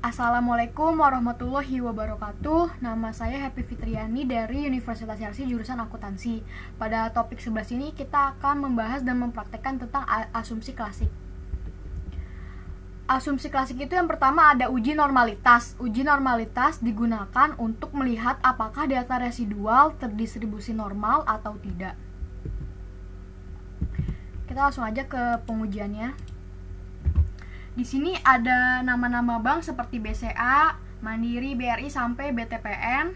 Assalamualaikum warahmatullahi wabarakatuh. Nama saya Happy Fitriani dari Universitas Yarsi jurusan akuntansi. Pada topik 11 ini kita akan membahas dan mempraktekkan tentang asumsi klasik. Asumsi klasik itu yang pertama ada uji normalitas. Uji normalitas digunakan untuk melihat apakah data residual terdistribusi normal atau tidak. Kita langsung aja ke pengujiannya. Di sini ada nama-nama bank seperti BCA, Mandiri, BRI sampai BTPN.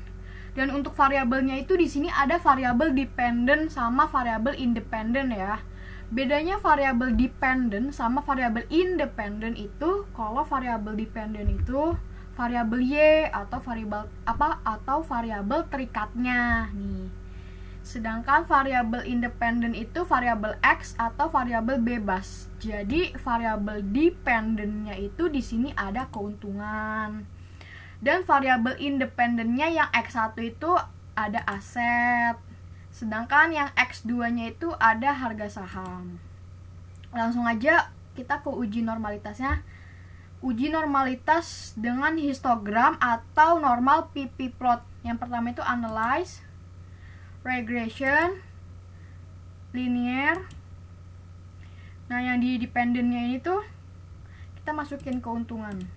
Dan untuk variabelnya itu di sini ada variabel dependent sama variabel independent ya. Bedanya variabel dependent sama variabel independent itu, kalau variabel dependent itu variabel Y atau variabel terikatnya nih. Sedangkan variabel independen itu variabel X atau variabel bebas. Jadi variabel dependentnya itu di sini ada keuntungan. Dan variabel independennya yang X1 itu ada aset. Sedangkan yang X2-nya itu ada harga saham. Langsung aja kita ke uji normalitasnya. Uji normalitas dengan histogram atau normal PP plot. Yang pertama itu analyze, regression, linear. Nah, yang di dependennya ini tuh kita masukin keuntungan.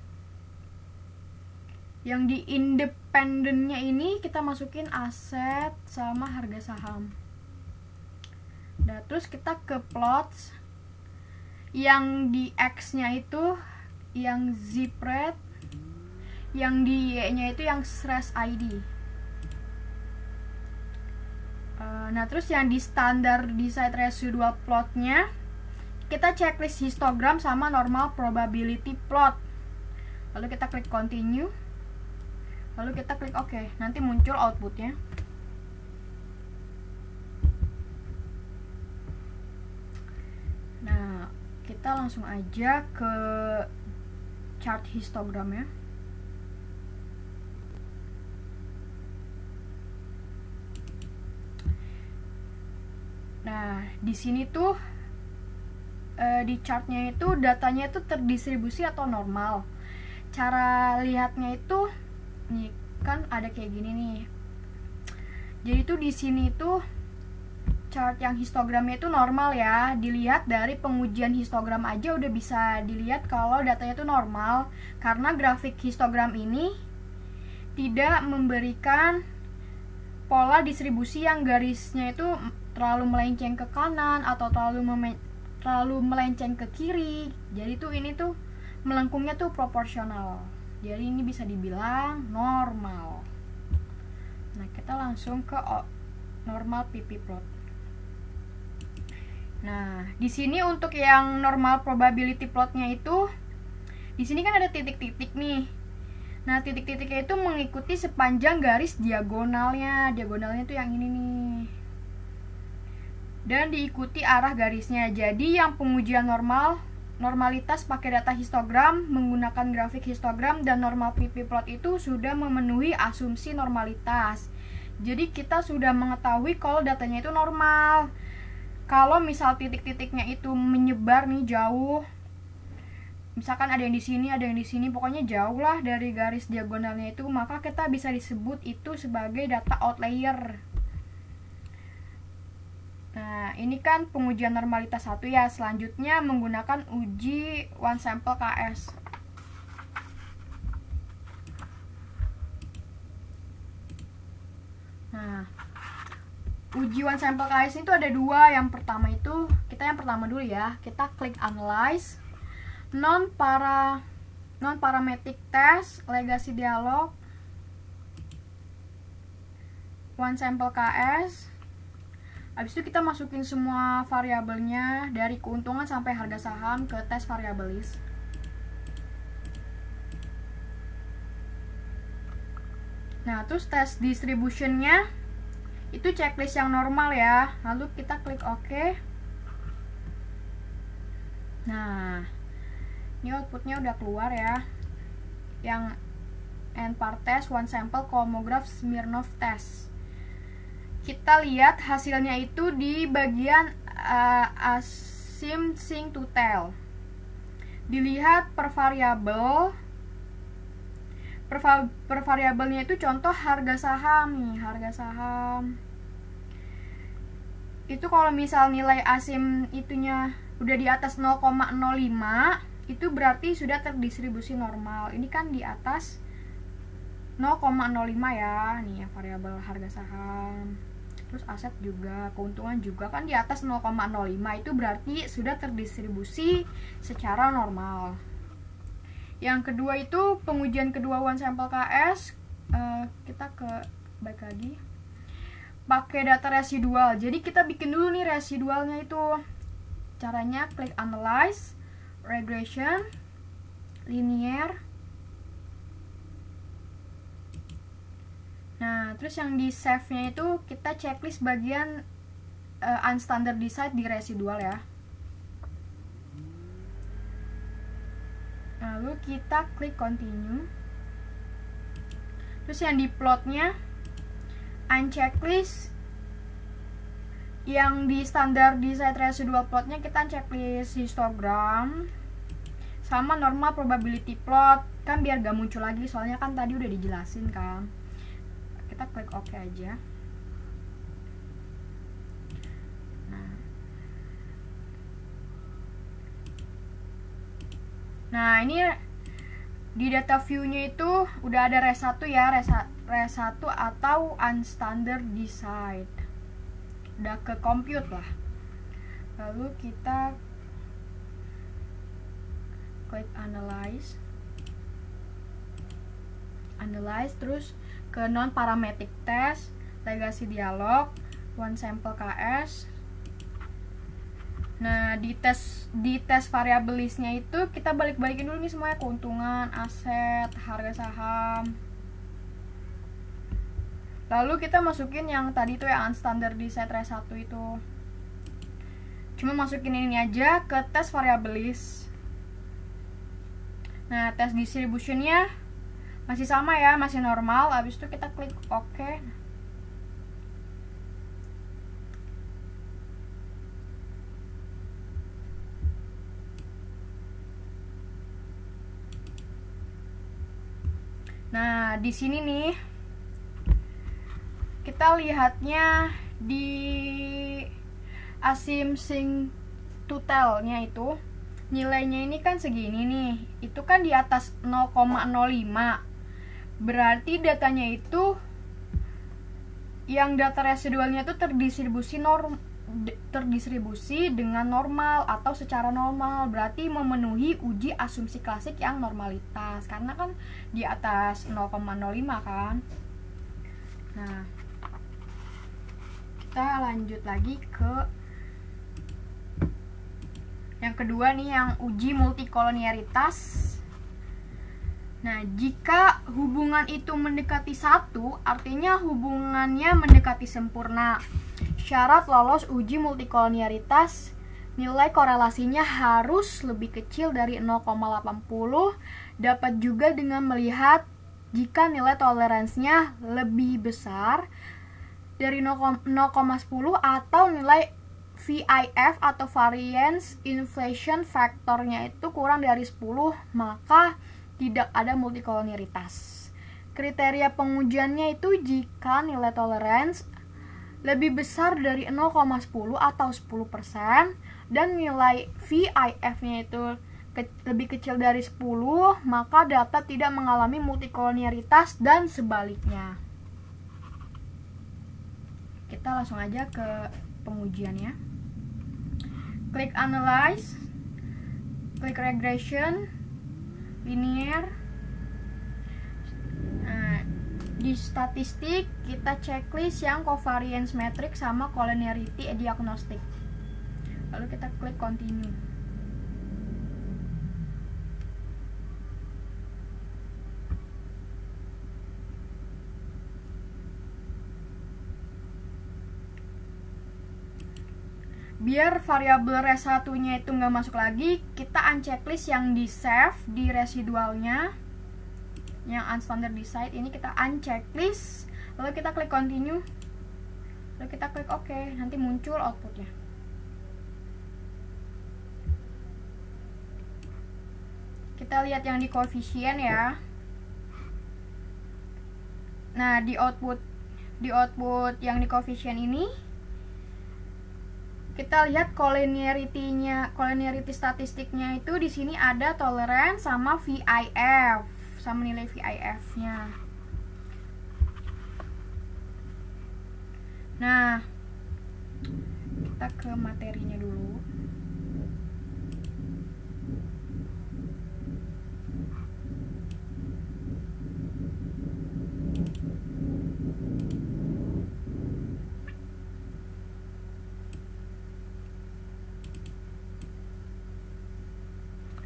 Yang di independennya ini kita masukin aset sama harga saham. Nah, terus kita ke plots. Yang di X-nya itu yang zip rate, yang di Y-nya itu yang stress ID. Nah, terus yang di standar decide residual plotnya kita checklist histogram sama normal probability plot. Lalu kita klik continue. Lalu kita klik OK. Nanti muncul outputnya. Nah, kita langsung aja ke chart histogramnya. Nah, di sini tuh di chartnya itu datanya itu terdistribusi atau normal. Cara lihatnya itu nih kan ada kayak gini nih. Jadi tuh di sini tuh chart yang histogramnya itu normal ya. Dilihat dari pengujian histogram aja udah bisa dilihat kalau datanya itu normal, karena grafik histogram ini tidak memberikan pola distribusi yang garisnya itu terlalu melenceng ke kanan atau terlalu melenceng ke kiri. Jadi tuh ini tuh melengkungnya tuh proporsional. Jadi ini bisa dibilang normal. Nah, kita langsung ke normal PP plot. Nah, di sini untuk yang normal probability plotnya itu di sini kan ada titik-titik nih. Nah, titik-titiknya itu mengikuti sepanjang garis diagonalnya. Diagonalnya tuh yang ini nih. Dan diikuti arah garisnya. Jadi yang pengujian normalitas pakai data histogram menggunakan grafik histogram dan normal PP plot itu sudah memenuhi asumsi normalitas. Jadi kita sudah mengetahui kalau datanya itu normal. Kalau misal titik-titiknya itu menyebar nih jauh, misalkan ada yang di sini, ada yang di sini, pokoknya jauh lah dari garis diagonalnya itu, maka kita bisa disebut itu sebagai data outlier. Nah, ini kan pengujian normalitas 1 ya. Selanjutnya menggunakan uji one sample KS. Nah, uji one sample KS itu ada dua. Yang pertama itu, kita yang pertama dulu ya. Kita klik analyze, non-parametric test, legacy dialog, one sample KS. Habis itu kita masukin semua variabelnya dari keuntungan sampai harga saham ke tes variable list. Nah, terus tes distributionnya itu checklist yang normal ya. Lalu kita klik OK. Nah, ini outputnya udah keluar ya. Yang n-par test, one sample, Kolmogorov, Smirnov test. Kita lihat hasilnya itu di bagian assume to tell. Dilihat per variabel per variabelnya itu contoh harga saham nih, harga saham. Itu kalau misal nilai ASIM itunya udah di atas 0,05, itu berarti sudah terdistribusi normal. Ini kan di atas 0,05 ya, nih ya, variabel harga saham. Terus aset juga, keuntungan juga kan di atas 0,05, itu berarti sudah terdistribusi secara normal. Yang kedua itu pengujian kedua one sample KS. Kita ke baik lagi, pakai data residual. Jadi kita bikin dulu nih residualnya itu. Caranya klik analyze, regression, linear. Nah, terus yang di save-nya itu kita checklist bagian unstandardized di residual ya. Lalu kita klik continue. Terus yang di plotnya unchecklist, yang di standardized residual plotnya kita unchecklist histogram sama normal probability plot, kan biar gak muncul lagi, soalnya kan tadi udah dijelasin kan. Kita klik OK aja. Nah, ini di data view-nya itu udah ada res 1 ya, res 1 atau unstandardized. Udah ke compute lah. Lalu kita klik analyze. Analyze, terus ke non parametric test, legacy dialog, one sample KS. Nah, di tes variable listnya itu kita balik-balikin dulu nih semuanya, keuntungan, aset, harga saham. Lalu kita masukin yang tadi tuh yang unstandardized res 1 itu. Cuma masukin ini aja ke tes variable list. Nah, tes distributionnya masih sama ya, masih normal. Habis itu kita klik OK. Nah, di sini nih kita lihatnya di ASIM sync to tell-nya itu nilainya ini kan segini nih. Itu kan di atas 0,05. Berarti datanya itu yang data residualnya itu terdistribusi dengan normal atau secara normal, berarti memenuhi uji asumsi klasik yang normalitas karena kan di atas 0,05 kan. Nah, kita lanjut lagi ke yang kedua nih, yang uji multikolonialitas. Nah, jika hubungan itu mendekati 1, artinya hubungannya mendekati sempurna. Syarat lolos uji multikolonialitas, nilai korelasinya harus lebih kecil dari 0,80. Dapat juga dengan melihat jika nilai toleransinya lebih besar dari 0,10 atau nilai VIF atau variance inflation factornya itu kurang dari 10, maka tidak ada multikolonialitas. Kriteria pengujiannya itu jika nilai toleransi lebih besar dari 0,10 atau 10% dan nilai VIF-nya itu lebih kecil dari 10, maka data tidak mengalami multikolonialitas dan sebaliknya. Kita langsung aja ke pengujiannya. Klik analyze, klik regression, linear. Nah, di statistik kita checklist yang covariance metric sama collinearity diagnostic. Lalu kita klik continue. Biar variabel res 1-nya itu nggak masuk lagi, kita unchecklist yang di save di residualnya, yang unstandardized ini kita unchecklist, lalu kita klik continue, lalu kita klik OK, nanti muncul outputnya. Kita lihat yang di koefisien ya. Nah, di output yang di coefficient ini kita lihat collinearity statistiknya itu di sini ada tolerance sama VIF, sama nilai VIF-nya. Nah, kita ke materinya dulu.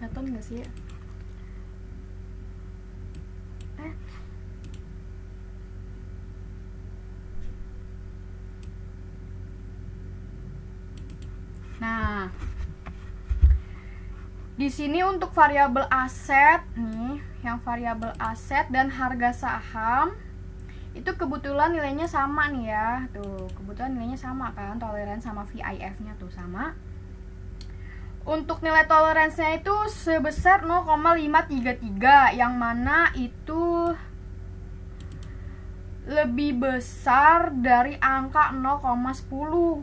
Kelihatan nggak sih ya? Nah, di sini untuk variabel aset nih, yang variabel aset dan harga saham itu kebetulan nilainya sama nih ya. Tuh, kebetulan nilainya sama kan, toleransi sama VIF-nya tuh sama. Untuk nilai toleransinya itu sebesar 0,533, yang mana itu lebih besar dari angka 0,10.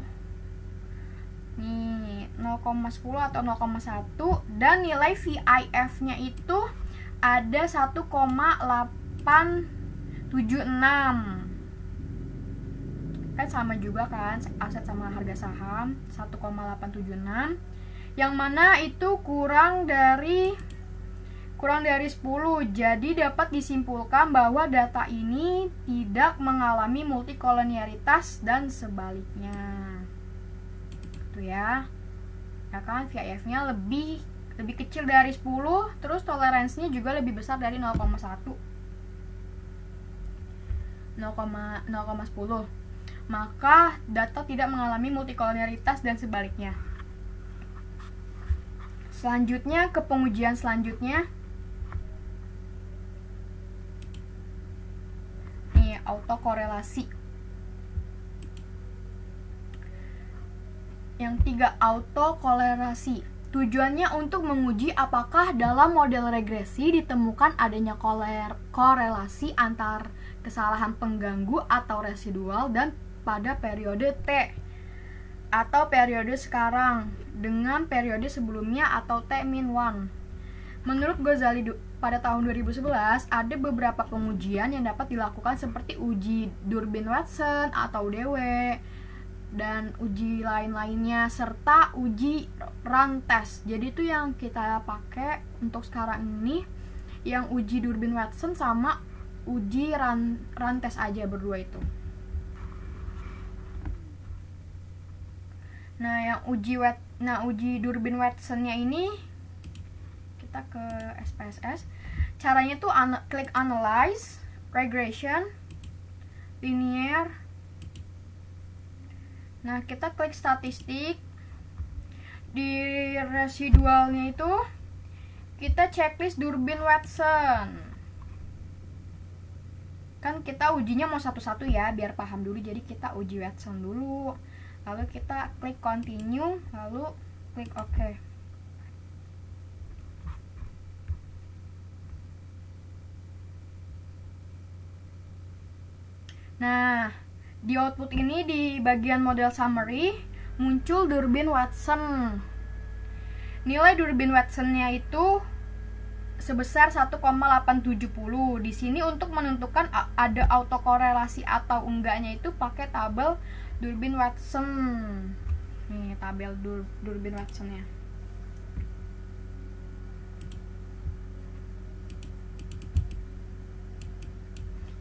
Nih, 0,10 atau 0,1, dan nilai VIF-nya itu ada 1,876. Kan sama juga kan, aset sama harga saham 1,876. Yang mana itu kurang dari 10. Jadi dapat disimpulkan bahwa data ini tidak mengalami multikolonialitas dan sebaliknya. Tuh ya. Ya kan, VIF-nya lebih kecil dari 10, terus toleransinya juga lebih besar dari 0,1. 0,10. Maka data tidak mengalami multikolonialitas dan sebaliknya. Selanjutnya ke pengujian selanjutnya. Nih, autokorelasi. Yang 3, autokorelasi. Tujuannya untuk menguji apakah dalam model regresi ditemukan adanya korelasi antar kesalahan pengganggu atau residual dan pada periode T atau periode sekarang dengan periode sebelumnya atau T-1. Menurut Ghazali pada tahun 2011 ada beberapa pengujian yang dapat dilakukan seperti uji Durbin-Watson atau DW dan uji lain-lainnya serta uji run test. Jadi itu yang kita pakai untuk sekarang ini, yang uji Durbin-Watson sama uji run test aja berdua itu. Nah, yang uji Durbin-Watson-nya ini kita ke SPSS. Caranya tuh klik analyze, regression, linear. Nah, kita klik statistik. Di residualnya itu kita checklist Durbin-Watson. Kan kita ujinya mau satu-satu ya, biar paham dulu. Jadi kita uji Watson dulu. Lalu kita klik continue, lalu klik OK. Nah, di output ini di bagian model summary muncul Durbin-Watson. Nilai Durbin-Watson-nya itu sebesar 1,870. Di sini untuk menentukan ada autokorelasi atau enggaknya itu pakai tabel Durbin-Watson. Nih, tabel Durbin-Watson-nya.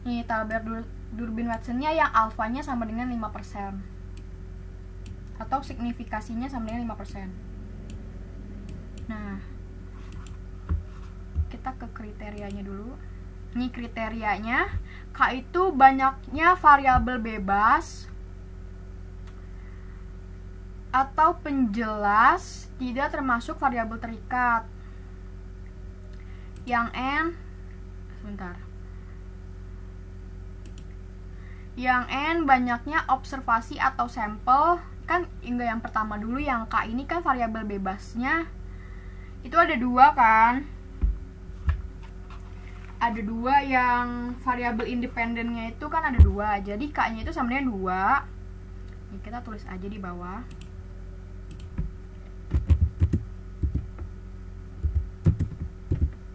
Nih, tabel Durbin-Watson-nya yang alfanya sama dengan 5% atau signifikasinya sama dengan 5%. Nah, kita ke kriterianya dulu. Ini kriterianya, K itu banyaknya variabel bebas atau penjelas tidak termasuk variabel terikat. Yang N, sebentar. Yang N banyaknya observasi atau sampel. Kan enggak, yang pertama dulu, yang K ini kan variabel bebasnya itu ada 2 kan. ada 2 yang variabel independennya itu kan ada 2. Jadi K-nya itu sama dengan 2. Ini kita tulis aja di bawah.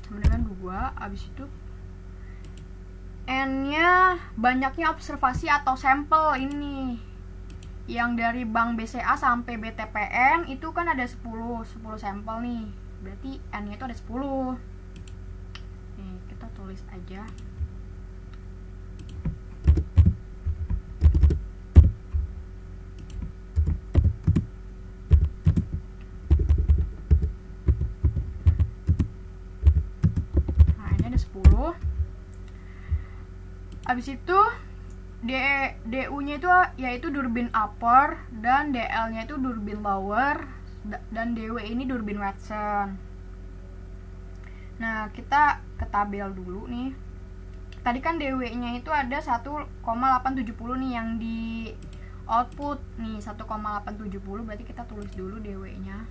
Sama dengan 2. Habis itu N-nya banyaknya observasi atau sampel ini. Yang dari Bank BCA sampai BTPN itu kan ada 10 sampel nih. Berarti N-nya itu ada 10. Nih, kita tulis aja. Nah, ini ada 10. Habis itu DU-nya itu yaitu durbin upper dan DL-nya itu durbin lower dan DW ini durbin Watson. Nah, kita ke tabel dulu nih. Tadi kan DW-nya itu ada 1,870 nih yang di output nih 1,870, berarti kita tulis dulu DW-nya.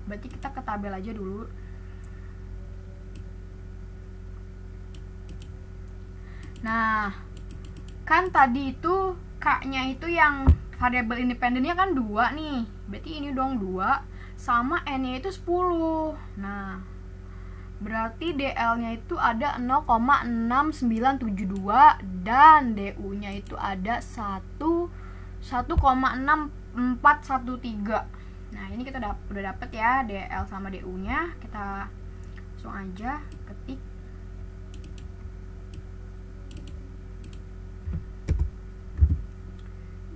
Berarti kita ke tabel aja dulu. Nah, kan tadi itu K-nya itu yang variabel independennya kan 2 nih. Berarti ini dong 2 sama N-nya itu 10. Nah, berarti DL-nya itu ada 0,6972 dan DU-nya itu ada 1,6413. Nah, ini kita udah dapet ya DL sama DU-nya. Kita langsung aja ketik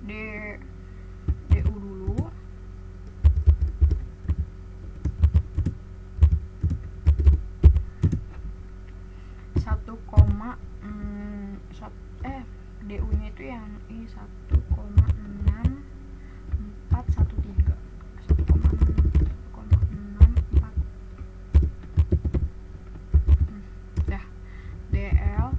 DU dulu. DU-nya itu yang ini 1,6413. 1,64. Dah. DL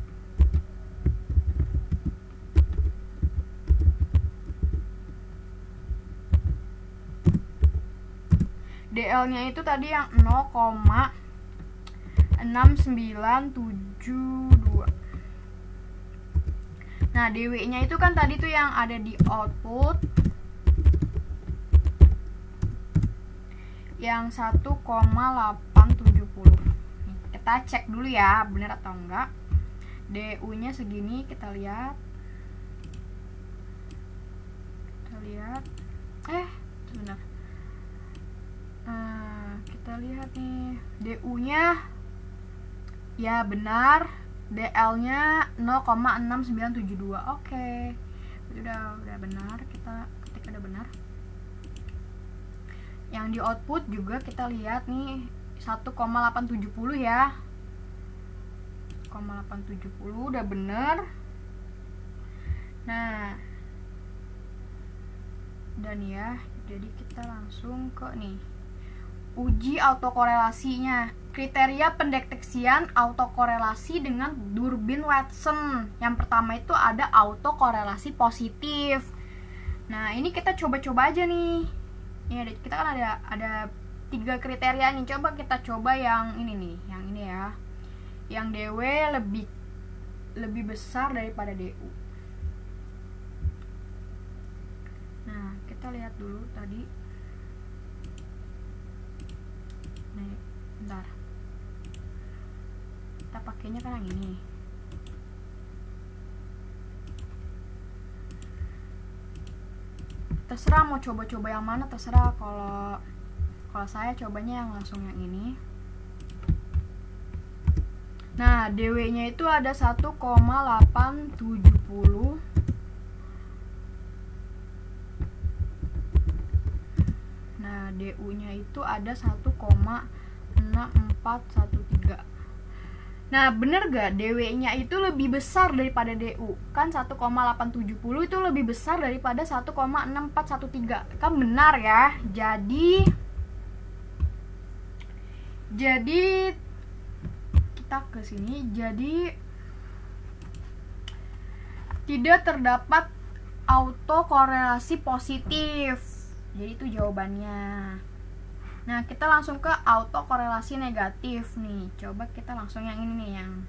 DL-nya itu tadi yang 0,6972. Nah, DW-nya itu kan tadi tuh yang ada di output yang 1,870. Kita cek dulu ya, bener atau enggak. DU-nya segini, kita lihat. Sebentar. Kita lihat nih, DU-nya ya benar, DL-nya 0,6972. Oke. Udah benar, kita ketik udah benar. Yang di output juga kita lihat nih 1,870 ya. 1,870 udah benar. Nah, dan ya, jadi kita langsung ke nih, uji autokorelasinya. Kriteria pendeteksian autokorelasi dengan durbin Watson. Yang pertama itu ada autokorelasi positif. Nah, ini kita coba-coba aja nih. Ini kita kan ada 3 kriteria nih. Coba kita coba yang ini nih, yang ini ya. Yang DW lebih besar daripada DU. Nah, kita lihat dulu tadi. Nih, bentar. Kita pakainya kan yang ini. Terserah mau coba-coba yang mana, terserah. Kalau saya cobanya yang langsung yang ini. Nah, DW-nya itu ada 1,870. Nah, DU-nya itu ada 1,6413. Nah, bener gak DW-nya itu lebih besar daripada DU? Kan 1,870 itu lebih besar daripada 1,6413. Kan benar ya. Jadi kita ke sini. Jadi tidak terdapat autokorelasi positif. Jadi itu jawabannya. Nah, kita langsung ke auto korelasi negatif nih. Coba kita langsung yang ini nih, yang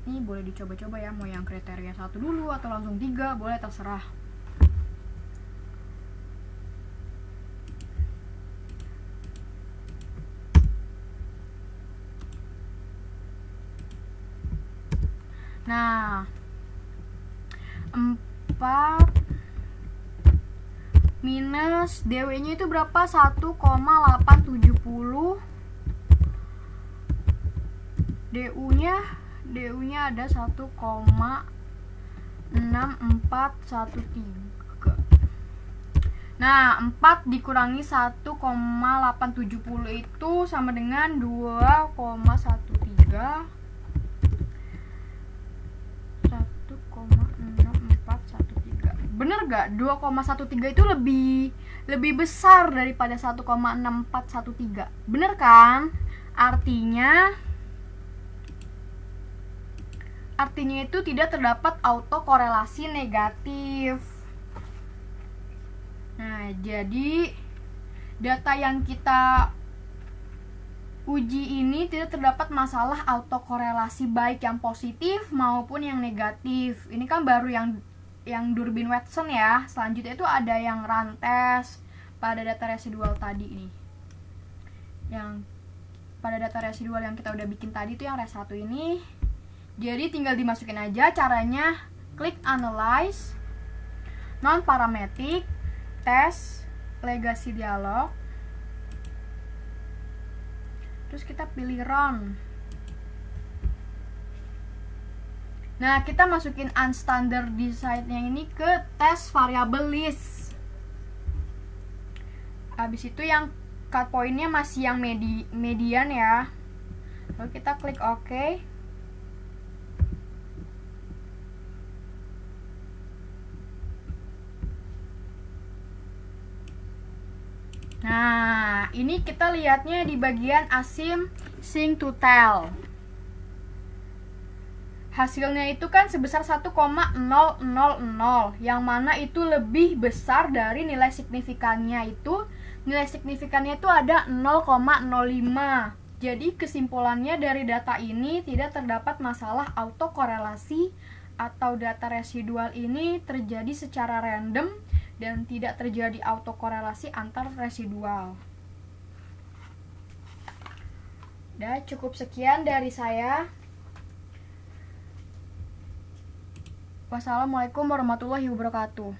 ini boleh dicoba-coba ya, mau yang kriteria 1 dulu atau langsung 3, boleh, terserah. Nah, 4 minus DW nya itu berapa? 1,870. DU nya ada 1,6413. Nah, 4 dikurangi 1,870 itu sama dengan 2,13, 1,6413. Bener gak? 2,13 itu lebih besar daripada 1,6413. Bener kan? Artinya itu tidak terdapat autokorelasi negatif. Nah, jadi data yang kita uji ini tidak terdapat masalah autokorelasi baik yang positif maupun yang negatif. Ini kan baru yang Durbin Watson ya. Selanjutnya itu ada yang Rantes pada data residual tadi nih. Yang pada data residual yang kita udah bikin tadi itu yang res 1 ini. Jadi tinggal dimasukin aja caranya. Klik analyze, non parametric, tes, legacy dialog. Terus kita pilih run. Nah, kita masukin unstandardized-nya ini ke tes variable list. Habis itu yang cut point-nya masih yang median ya. Lalu kita klik OK. Nah, ini kita lihatnya di bagian asim sync to tell. Hasilnya itu kan sebesar 1,000, yang mana itu lebih besar dari nilai signifikannya itu. Nilai signifikannya itu ada 0,05. Jadi kesimpulannya dari data ini tidak terdapat masalah autokorelasi atau data residual ini terjadi secara random dan tidak terjadi autokorelasi antar residual. Udah, cukup sekian dari saya. Wassalamualaikum warahmatullahi wabarakatuh.